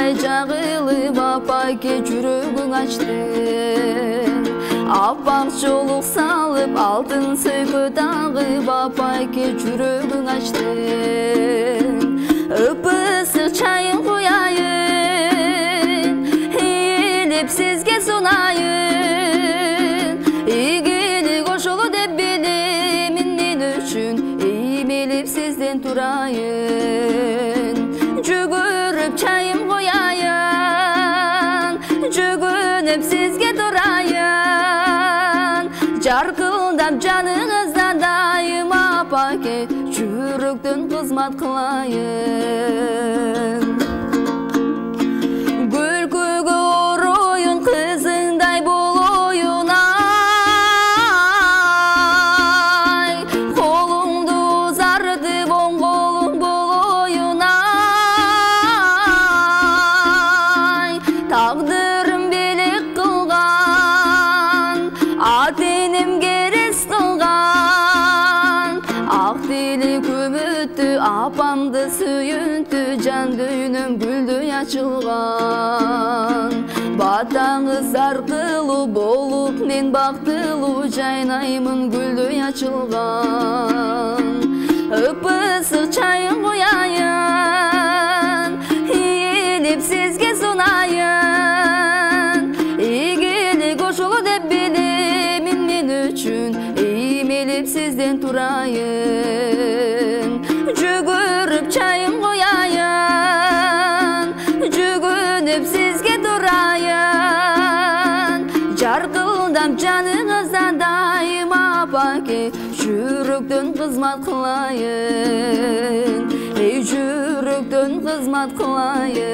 Ай жагылып апайке жүрөгүң ачтың. Апаң жолук салып алтын сөйкө тагып апайке жүрөгүң ачтың. Ып-ысык чайын куяйын, илип сизге сунайын. Ийгилик ошоло деп билемин мен үчүн, иймелип сизден турайын. Жүгүрүп чайым кояйын, жүгүнүп сизге турайын. Жаркылдап жаныңызда дайым апаке, жүрөктөн кызмат кылайын. Күлкүгө ороюн, кызыңдай болоюн ай. Колуңду узартып оң колуң болоюн ай. Тагдырым белек кылган, ата-энем керес кылган. Ак тили көмөттү, апамды сүйүнтү, жан дүйнөм гүлдөй ачылган. Батаңыз аркылуу болуп мен бактылуу, жайнаймын гүлдөй ачылган. Ып-ысык чайын куяйын, ийилип сизге сунайын. Ийгилик ошоло деп билемин мен үчүн, иймелип сизден турайын. Жүгүрүп чайым кояйын, жүгүнүп сизге турайын. Жаркылдап жаныңызда дайым апаке, жүрөктөн кызмат кылайын. Эй жүрөктөн кызмат кылайын.